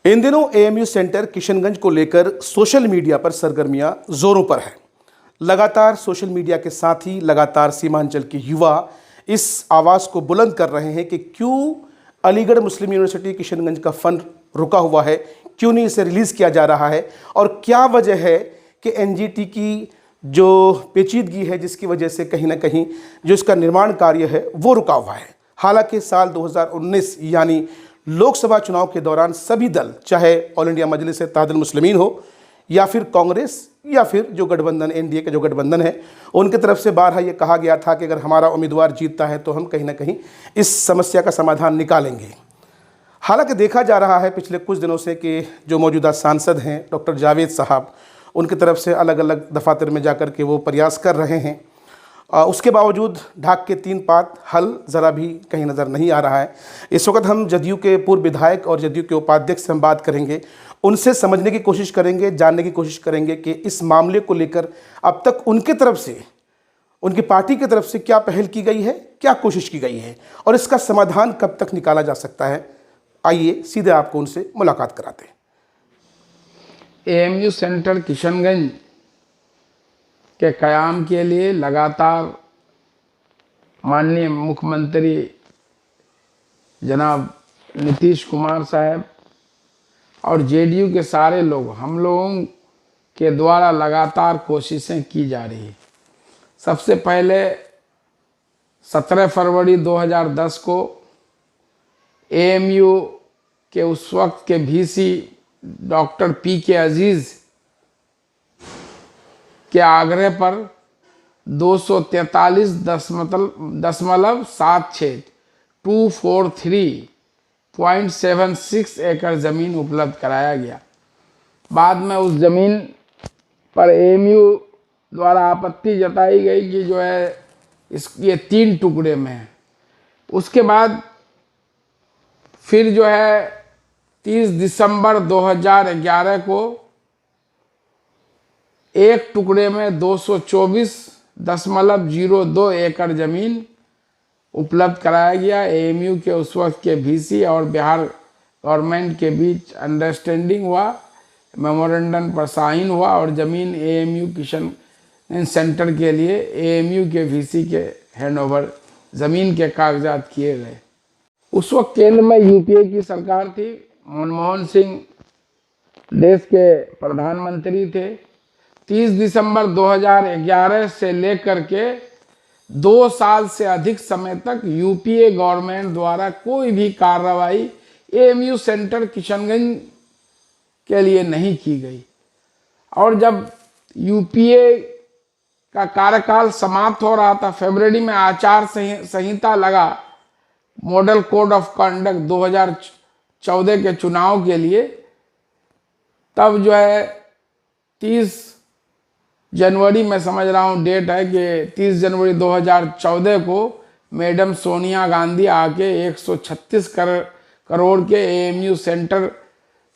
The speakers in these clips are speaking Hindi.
इन दिनों एएमयू सेंटर किशनगंज को लेकर सोशल मीडिया पर सरगर्मियां जोरों पर है। लगातार सोशल मीडिया के साथ ही लगातार सीमांचल के युवा इस आवाज़ को बुलंद कर रहे हैं कि क्यों अलीगढ़ मुस्लिम यूनिवर्सिटी किशनगंज का फंड रुका हुआ है, क्यों नहीं इसे रिलीज़ किया जा रहा है और क्या वजह है कि एनजीटी की जो पेचीदगी है जिसकी वजह से कहीं ना कहीं जो इसका निर्माण कार्य है वो रुका हुआ है। हालांकि साल 2019 यानी लोकसभा चुनाव के दौरान सभी दल, चाहे ऑल इंडिया मजलिस इत्तेहादुल मुस्लिमीन हो या फिर कांग्रेस या फिर जो गठबंधन एनडीए का जो गठबंधन है, उनकी तरफ से बारहा ये कहा गया था कि अगर हमारा उम्मीदवार जीतता है तो हम कहीं ना कहीं इस समस्या का समाधान निकालेंगे। हालांकि देखा जा रहा है पिछले कुछ दिनों से कि जो मौजूदा सांसद हैं डॉक्टर जावेद साहब, उनकी तरफ से अलग अलग दफातर में जाकर के वो प्रयास कर रहे हैं। उसके बावजूद ढाक के 3 पात हल ज़रा भी कहीं नज़र नहीं आ रहा है। इस वक्त हम जदयू के पूर्व विधायक और जदयू के उपाध्यक्ष से हम बात करेंगे, उनसे समझने की कोशिश करेंगे, जानने की कोशिश करेंगे कि इस मामले को लेकर अब तक उनकी तरफ से, उनकी पार्टी की तरफ से क्या पहल की गई है, क्या कोशिश की गई है और इसका समाधान कब तक निकाला जा सकता है। आइए सीधे आपको उनसे मुलाकात कराते हैं। एएमयू सेंटर किशनगंज के क़याम के लिए लगातार माननीय मुख्यमंत्री जनाब नीतीश कुमार साहब और जेडीयू के सारे लोग, हम लोगों के द्वारा लगातार कोशिशें की जा रही है। सबसे पहले 17 फरवरी 2010 को एएमयू के उस वक्त के वीसी डॉक्टर पीके अजीज़ के आग्रह पर 243.76 एकड़ ज़मीन उपलब्ध कराया गया। बाद में उस ज़मीन पर एएमयू द्वारा आपत्ति जताई गई कि जो है ये 3 टुकड़े में है। उसके बाद फिर जो है 30 दिसंबर 2011 को एक टुकड़े में 224.02 एकड़ ज़मीन उपलब्ध कराया गया। एएमयू के उस वक्त के वीसी और बिहार गवर्नमेंट के बीच अंडरस्टैंडिंग हुआ, मेमोरेंडम पर साइन हुआ और ज़मीन एएमयू किशन सेंटर के लिए एएमयू के वीसी के हैंडओवर ज़मीन के कागजात किए गए। उस वक्त केंद्र में यूपीए की सरकार थी, मनमोहन सिंह देश के प्रधानमंत्री थे। 30 दिसंबर 2011 से लेकर के 2 साल से अधिक समय तक यूपीए गवर्नमेंट द्वारा कोई भी कार्रवाई एएमयू सेंटर किशनगंज के लिए नहीं की गई। और जब यूपीए का कार्यकाल समाप्त हो रहा था, फरवरी में आचार संहिता लगा मॉडल कोड ऑफ कंडक्ट 2014 के चुनाव के लिए, तब जो है 30 जनवरी में समझ रहा हूँ डेट है कि 30 जनवरी 2014 को मैडम सोनिया गांधी आके 136 करोड़ के एएमयू सेंटर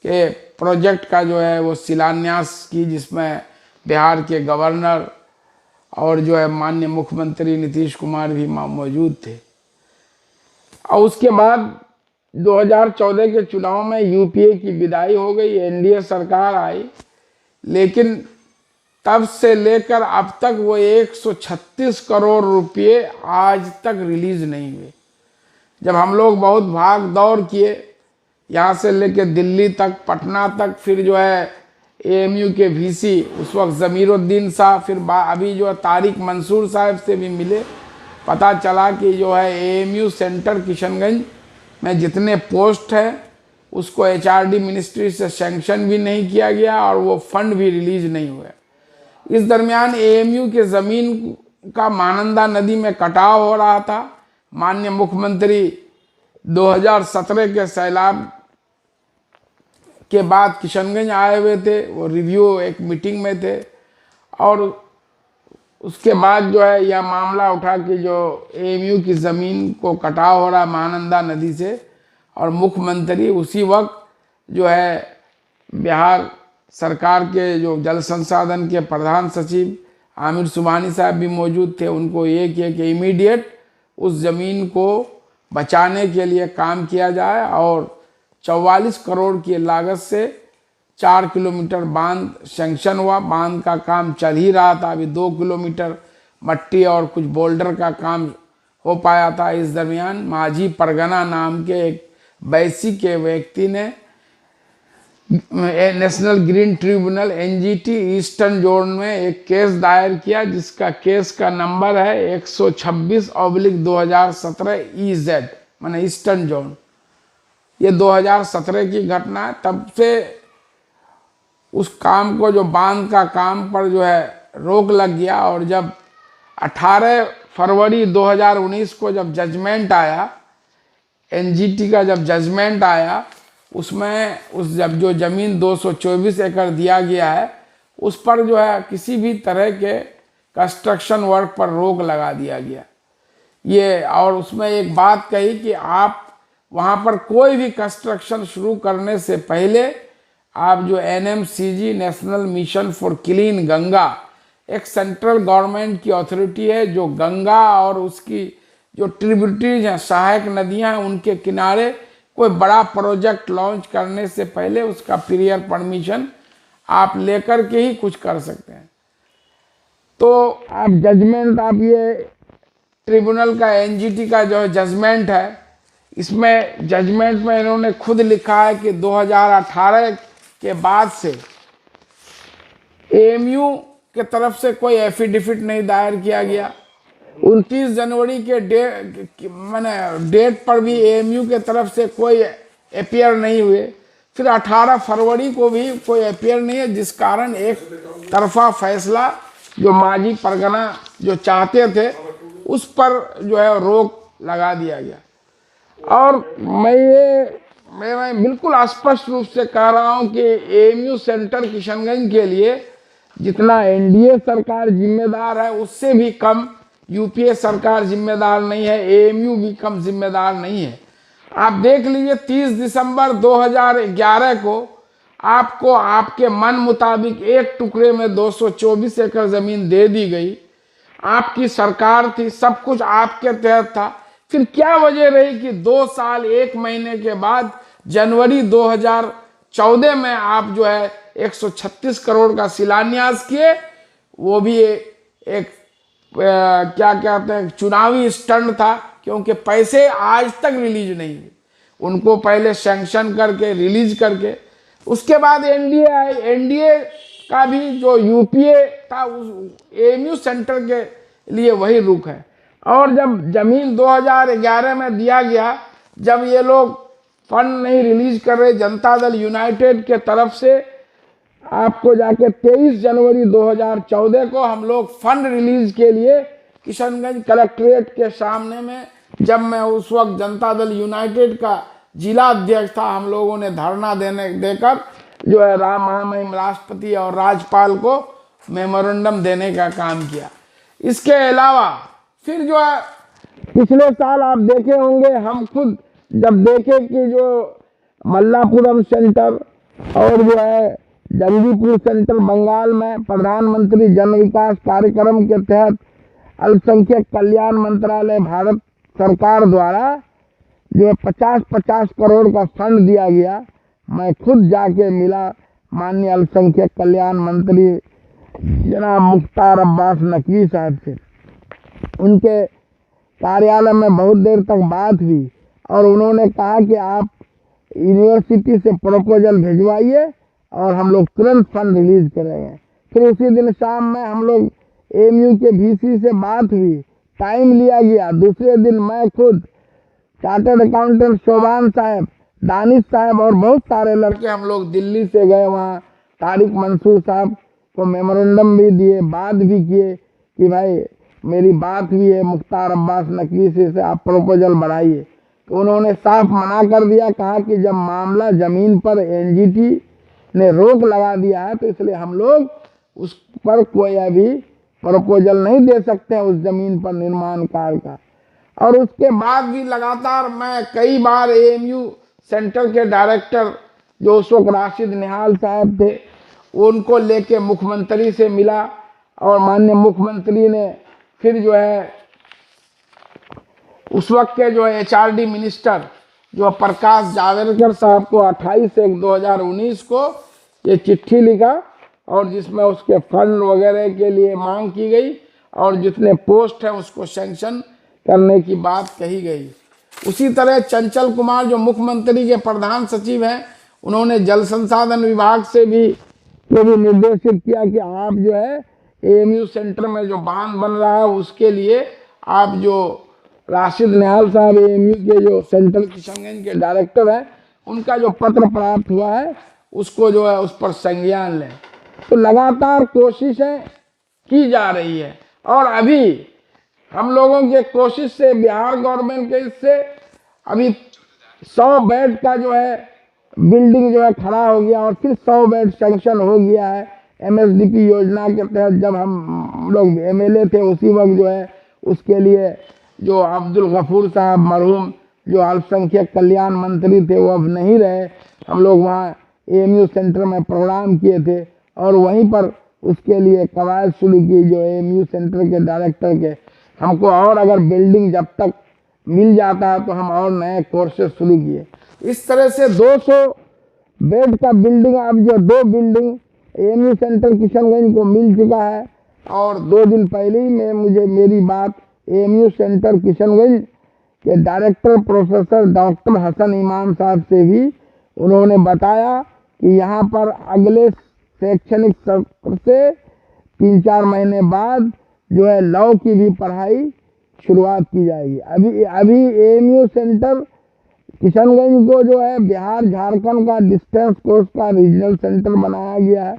के प्रोजेक्ट का जो है वो शिलान्यास की, जिसमें बिहार के गवर्नर और जो है माननीय मुख्यमंत्री नीतीश कुमार भी मौजूद थे। और उसके बाद 2014 के चुनाव में यूपीए की विदाई हो गई, एनडीए सरकार आई, लेकिन तब से लेकर अब तक वो 136 करोड़ रुपये आज तक रिलीज नहीं हुए। जब हम लोग बहुत भाग दौड़ किए यहाँ से लेकर दिल्ली तक, पटना तक, फिर जो है एएमयू के वीसी उस वक्त ज़मीरुद्दीन साहब, फिर अभी जो है तारिक मंसूर साहब से भी मिले, पता चला कि जो है एएमयू सेंटर किशनगंज में जितने पोस्ट हैं उसको एचआरडी मिनिस्ट्री से सैंक्शन भी नहीं किया गया और वो फंड भी रिलीज नहीं हुए। इस दरमियान एएमयू के ज़मीन का महानंदा नदी में कटाव हो रहा था। माननीय मुख्यमंत्री 2017 के सैलाब के बाद किशनगंज आए हुए थे, वो रिव्यू एक मीटिंग में थे और उसके बाद जो है यह मामला उठा कि जो एएमयू की ज़मीन को कटाव हो रहा महानंदा नदी से, और मुख्यमंत्री उसी वक्त जो है बिहार सरकार के जो जल संसाधन के प्रधान सचिव आमिर सुबहानी साहब भी मौजूद थे। उनको ये किया कि इमीडिएट उस ज़मीन को बचाने के लिए काम किया जाए और 44 करोड़ की लागत से 4 किलोमीटर बांध सैंक्शन हुआ। बांध का काम चल ही रहा था, अभी 2 किलोमीटर मट्टी और कुछ बोल्डर का काम हो पाया था। इस दरमियान माझी परगना नाम के एक बैसी के व्यक्ति ने national green tribunal NGT eastern zone में एक केस दायर किया, जिसका केस का नंबर है 126/2017 EZ, माने ईस्टर्न जोन। ये 2017 की घटना है। तब से उस काम को, जो बांध का काम पर जो है रोक लग गया। और जब 18 फरवरी 2019 को जब जजमेंट आया, एनजीटी का जब जजमेंट आया, उसमें जब जो ज़मीन 224 एकड़ दिया गया है, उस पर जो है किसी भी तरह के कंस्ट्रक्शन वर्क पर रोक लगा दिया गया। ये और उसमें एक बात कही कि आप वहाँ पर कोई भी कंस्ट्रक्शन शुरू करने से पहले आप जो NMCG national mission for clean Ganga, एक सेंट्रल गवर्नमेंट की अथॉरिटी है जो गंगा और उसकी जो ट्रिब्यूटरीज हैं, सहायक नदियां हैं, उनके किनारे कोई बड़ा प्रोजेक्ट लॉन्च करने से पहले उसका प्रियर परमिशन आप लेकर के ही कुछ कर सकते हैं। तो आप जजमेंट, आप ये ट्रिब्यूनल का एनजीटी का जो जजमेंट है, इसमें जजमेंट में इन्होंने खुद लिखा है कि 2018 के बाद से एएमयू के तरफ से कोई एफिडेविट नहीं दायर किया गया। 29 जनवरी के डेट पर भी एएमयू के तरफ से कोई अपियर नहीं हुए। फिर 18 फरवरी को भी कोई अपियर नहीं है, जिस कारण एक तरफा फैसला जो माझी परगना जो चाहते थे उस पर जो है रोक लगा दिया गया। और मैं बिल्कुल स्पष्ट रूप से कह रहा हूं कि एएमयू सेंटर किशनगंज के लिए जितना एनडीए सरकार जिम्मेदार है, उससे भी कम यूपीए सरकार जिम्मेदार नहीं है, एएमयू भी कम जिम्मेदार नहीं है। आप देख लीजिए, 30 दिसंबर 2011 को आपको आपके मन मुताबिक एक टुकड़े में 224 एकड़ जमीन दे दी गई। आपकी सरकार थी, सब कुछ आपके तहत था। फिर क्या वजह रही कि 2 साल 1 महीने के बाद जनवरी 2014 में आप जो है 136 करोड़ का शिलान्यास किए? वो भी एक क्या कहते हैं, चुनावी स्टंट था, क्योंकि पैसे आज तक रिलीज नहीं हुए। उनको पहले सैंक्शन करके रिलीज करके उसके बाद एनडीए आई। एनडीए का भी जो यूपीए था उस एएमयू सेंटर के लिए वही रुख है। और जब जमीन 2011 में दिया गया, जब ये लोग फंड नहीं रिलीज कर रहे जनता दल यूनाइटेड के तरफ से, आपको जाके 23 जनवरी 2014 को हम लोग फंड रिलीज के लिए किशनगंज कलेक्ट्रेट के सामने में, जब मैं उस वक्त जनता दल यूनाइटेड का जिला अध्यक्ष था, हम लोगों ने धरना देकर जो है महामहिम राष्ट्रपति और राज्यपाल को मेमोरेंडम देने का काम किया। इसके अलावा फिर जो है पिछले साल आप देखे होंगे, हम खुद जब देखे कि जो मल्लापुरम सेंटर और जो है जंगीपुर सेंटर बंगाल में प्रधानमंत्री जन विकास कार्यक्रम के तहत अल्पसंख्यक कल्याण मंत्रालय भारत सरकार द्वारा जो 50-50 करोड़ का फंड दिया गया, मैं खुद जाके मिला माननीय अल्पसंख्यक कल्याण मंत्री जनाब मुख्तार अब्बास नकवी साहब से। उनके कार्यालय में बहुत देर तक बात हुई और उन्होंने कहा कि आप यूनिवर्सिटी से प्रपोजल भिजवाइए और हम लोग तुरंत फंड रिलीज करेंगे। फिर उसी दिन शाम में हम लोग एएमयू के वीसी से बात हुई, टाइम लिया गया। दूसरे दिन मैं खुद चार्टर्ड अकाउंटेंट शोभान साहब, दानिश साहब और बहुत सारे लड़के हम लोग दिल्ली से गए। वहाँ तारिक मंसूर साहब को मेमोरेंडम भी दिए, बात भी किए कि भाई मेरी बात हुई है मुख्तार अब्बास नकवी से आप प्रपोजल बढ़ाइए। तो उन्होंने साफ मना कर दिया, कहा कि जब मामला ज़मीन पर एनजीटी ने रोक लगा दिया है तो इसलिए हम लोग उस पर कोई अभी प्रपोजल नहीं दे सकते हैं उस ज़मीन पर निर्माण कार्य का। और उसके बाद भी लगातार मैं कई बार एएमयू सेंटर के डायरेक्टर जो उस वक्त राशिद निहाल साहब थे, उनको लेके मुख्यमंत्री से मिला और माननीय मुख्यमंत्री ने फिर जो है उस वक्त के जो है एचआरडी मिनिस्टर जो प्रकाश जावड़ेकर साहब को 28/1/2019 को ये चिट्ठी लिखा और जिसमें उसके फंड वगैरह के लिए मांग की गई और जितने पोस्ट हैं उसको सैंक्शन करने की बात कही गई। उसी तरह चंचल कुमार जो मुख्यमंत्री के प्रधान सचिव हैं, उन्होंने जल संसाधन विभाग से भी निर्देशित किया कि आप जो है एएमयू सेंटर में जो बांध बन रहा है उसके लिए आप जो राशिद निहाल साहब एएमयू के जो सेंट्रल किशनगंज के डायरेक्टर हैं, उनका जो पत्र प्राप्त हुआ है उसको जो है उस पर संज्ञान लें। तो लगातार कोशिशें की जा रही है और अभी हम लोगों के कोशिश से बिहार गवर्नमेंट के इससे अभी 100 बेड का जो है बिल्डिंग जो है खड़ा हो गया और फिर 100 बेड सैंक्शन हो गया है। एमएसडीपी योजना के तहत जब हम लोग एमएलए थे उसी वक्त जो है उसके लिए जो अब्दुल गफूर साहब मरहूम जो अल्पसंख्यक कल्याण मंत्री थे वो अब नहीं रहे, हम लोग वहाँ एएमयू सेंटर में प्रोग्राम किए थे और वहीं पर उसके लिए कवायद शुरू की जो एएमयू सेंटर के डायरेक्टर के। हमको और अगर बिल्डिंग जब तक मिल जाता है तो हम और नए कोर्सेज शुरू किए। इस तरह से 200 बेड का बिल्डिंग अब जो 2 बिल्डिंग एएमयू सेंटर किशनगंज को मिल चुका है और 2 दिन पहले ही मुझे मेरी बात एएमयू सेंटर किशनगंज के डायरेक्टर प्रोफेसर डॉक्टर हसन इमाम साहब से भी उन्होंने बताया कि यहाँ पर अगले शैक्षणिक सत्र से 3-4 महीने बाद जो है लॉ की भी पढ़ाई शुरुआत की जाएगी। अभी एएमयू सेंटर किशनगंज को जो है बिहार झारखंड का डिस्टेंस कोर्स का रीजनल सेंटर बनाया गया है।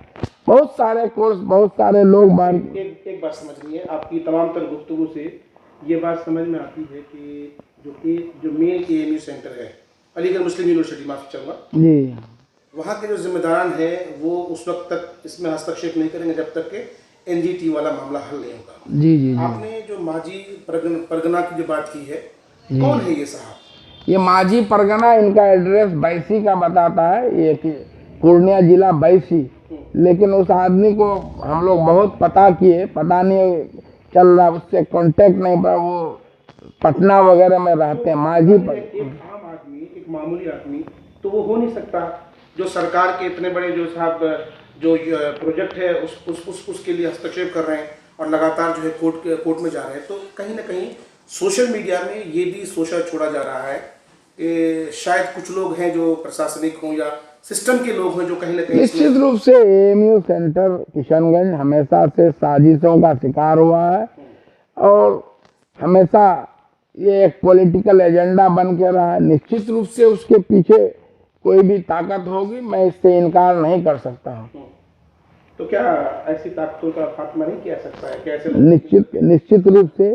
बहुत सारे कोर्स, बहुत सारे लोग बाहर। एक बात समझनी है, आपकी तमाम तर गुफ्तगू से ये बात समझ में आती है कि जो मेन एएमयू सेंटर है अलीगढ़ मुस्लिम यूनिवर्सिटी, माफी चाहूँगा जी, वहाँ के जो जिम्मेदारान हैं वो उस वक्त तक इसमें हस्तक्षेप नहीं करेंगे जब तक कि एनजीटी वाला मामला हल नहीं होगा। जी। आपने जो माजी परगना की जो बात की है, कौन है ये साहब? ये माजी परगना, इनका एड्रेस बैसी का बताता है, ये पूर्णिया जिला बैसी, लेकिन उस आदमी को हम लोग बहुत पता किए, पता नहीं चल रहा, उससे कांटेक्ट नहीं पड़ा। वो पटना वगैरह में रहते हैं। माजी पर एक आम आदमी, एक मामूली आदमी तो वो हो नहीं सकता जो सरकार के इतने बड़े जो साहब जो प्रोजेक्ट है उसके लिए हस्तक्षेप कर रहे हैं और लगातार जो है कोर्ट में जा रहे हैं। तो कहीं ना कहीं सोशल मीडिया में ये भी सोचा छोड़ा जा रहा है कि शायद कुछ लोग हैं जो प्रशासनिक हों या सिस्टम के लोग हैं जो कहीं ना कहीं। निश्चित रूप से एएमयू सेंटर किशनगंज हमेशा से साजिशों का शिकार हुआ है और हमेशा ये एक पॉलिटिकल एजेंडा बन के रहा है। निश्चित रूप से उसके पीछे कोई भी ताकत होगी, मैं इससे इनकार नहीं कर सकता हूँ। तो क्या ऐसी ताकतों का खात्मा नहीं किया सकता है? कैसे? निश्चित रूप से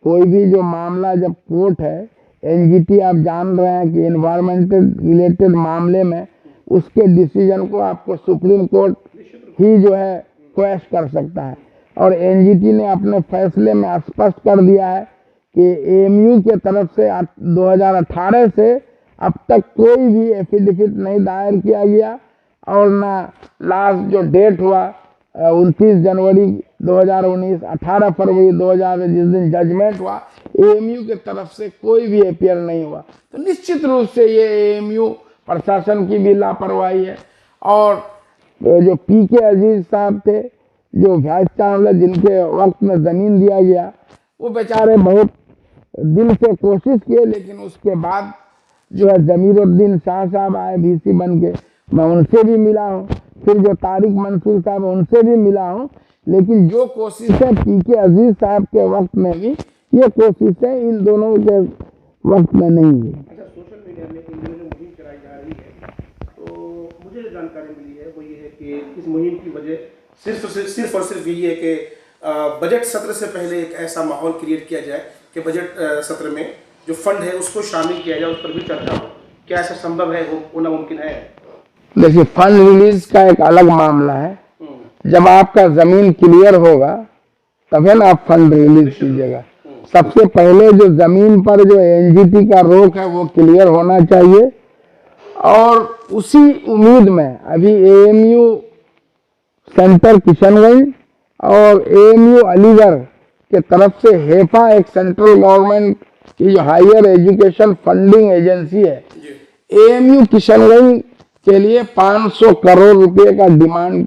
कोई भी जो मामला जब कोर्ट है, एनजीटी आप जान रहे हैं कि एनवायरमेंटल रिलेटेड मामले में उसके डिसीजन को आपको सुप्रीम कोर्ट ही जो है क्वेश्चन कर सकता है और एनजीटी ने अपने फैसले में स्पष्ट कर दिया है कि एएमयू के तरफ से 2018 से अब तक कोई भी एफिडेविट नहीं दायर किया गया और ना लास्ट जो डेट हुआ 29 जनवरी 2019, 18 फरवरी 2000 जिस दिन जजमेंट हुआ, एएमयू के तरफ से कोई भी अपीयर नहीं हुआ। तो निश्चित रूप से ये एएमयू प्रशासन की भी लापरवाही है। और जो पीके अजीज साहब थे, जो वाइस चांसलर जिनके वक्त में ज़मीन दिया गया, वो बेचारे बहुत दिल से कोशिश किए, लेकिन उसके बाद जो है जमीरुद्दीन शाह साहब आए वीसी बन के, मैं उनसे भी मिला हूँ, फिर जो तारिक मंसूर साहब उनसे भी मिला हूँ, लेकिन जो कोशिशें पीके अजीज साहब के वक्त में भी, ये कोशिशें इन दोनों के वक्त में नहीं है। अच्छा, सोशल मीडिया में इन दिनों जो मुहिम चलाई जा रही है, तो मुझे जो जानकारी मिली है वो ये है कि इस मुहिम की वजह सिर्फ और सिर्फ यही है कि बजट सत्र से पहले एक ऐसा माहौल क्रिएट किया जाए कि बजट सत्र में जो फंड है उसको शामिल किया जाए, उस पर भी चर्चा हो। क्या ऐसा संभव है, होना मुमकिन है? देखिए, फंड रिलीज का एक अलग मामला है। जब आपका जमीन क्लियर होगा तभी ना आप फंड रिलीज कीजिएगा। सबसे पहले जो जमीन पर जो एनजीटी का रोक है वो क्लियर होना चाहिए और उसी उम्मीद में अभी एएमयू सेंटर किशनगंज और एएमयू अलीगढ़ के तरफ से हेफा एक सेंट्रल गवर्नमेंट कि जो हायर एजुकेशन फंडिंग एजेंसी है, एएमयू किशनगंज के लिए 500 करोड़ रुपए का डिमांड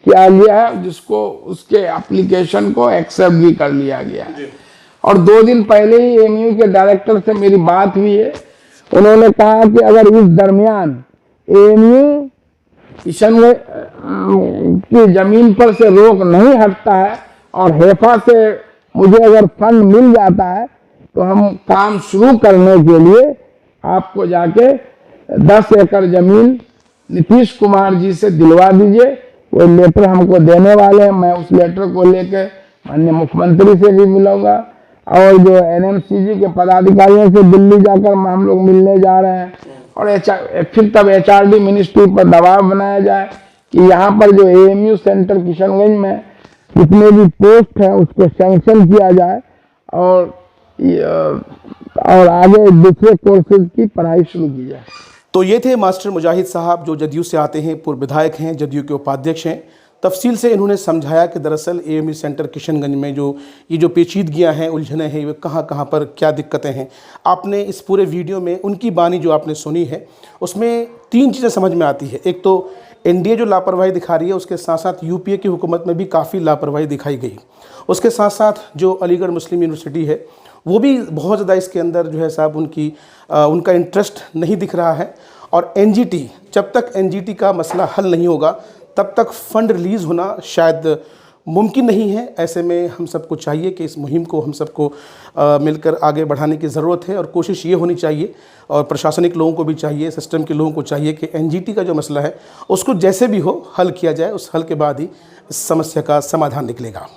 किया गया है, जिसको उसके एप्लीकेशन को एक्सेप्ट भी कर लिया गया है। और 2 दिन पहले ही एएमयू के डायरेक्टर से मेरी बात हुई है। उन्होंने कहा कि अगर इस दरमियान एएमयू किशनगंज की जमीन पर से रोक नहीं हटता है और हेफा से मुझे अगर फंड मिल जाता है तो हम काम शुरू करने के लिए आपको जाके 10 एकड़ जमीन नीतीश कुमार जी से दिलवा दीजिए। वो लेटर हमको देने वाले हैं। मैं उस लेटर को लेकर माननीय मुख्यमंत्री से भी मिलूंगा और जो एनएमसीजी के पदाधिकारियों से दिल्ली जाकर हम लोग मिलने जा रहे हैं। और फिर तब एचआरडी मिनिस्ट्री पर दबाव बनाया जाए कि यहाँ पर जो एएमयू सेंटर किशनगंज में जितने भी पोस्ट हैं उसको सैंक्शन किया जाए और आगे दूसरे कोर्सेज की पढ़ाई शुरू की जाए। तो ये थे मास्टर मुजाहिद साहब, जो जदयू से आते हैं, पूर्व विधायक हैं, जदयू के उपाध्यक्ष हैं। तफसील से इन्होंने समझाया कि दरअसल एएमयू सेंटर किशनगंज में जो पेचीदगियां हैं, उलझने हैं, वे कहाँ पर क्या दिक्कतें हैं। आपने इस पूरे वीडियो में उनकी बानी जो आपने सुनी है, उसमें 3 चीज़ें समझ में आती है। एक तो एनडीए जो लापरवाही दिखा रही है, उसके साथ साथ यूपीए की हुकूमत में भी काफ़ी लापरवाही दिखाई गई। उसके साथ साथ जो अलीगढ़ मुस्लिम यूनिवर्सिटी है, वो भी बहुत ज़्यादा इसके अंदर जो है साहब उनका इंटरेस्ट नहीं दिख रहा है। और एनजीटी, जब तक एनजीटी का मसला हल नहीं होगा तब तक फ़ंड रिलीज़ होना शायद मुमकिन नहीं है। ऐसे में हम सबको चाहिए कि इस मुहिम को हम सबको मिलकर आगे बढ़ाने की ज़रूरत है। और कोशिश ये होनी चाहिए, और प्रशासनिक लोगों को भी चाहिए, सिस्टम के लोगों को चाहिए कि एनजीटी का जो मसला है उसको जैसे भी हो हल किया जाए। उस हल के बाद ही इस समस्या का समाधान निकलेगा।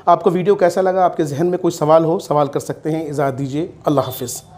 आपको वीडियो कैसा लगा? आपके जहन में कोई सवाल हो, सवाल कर सकते हैं। इजाज़त दीजिए। अल्लाह हाफिज़।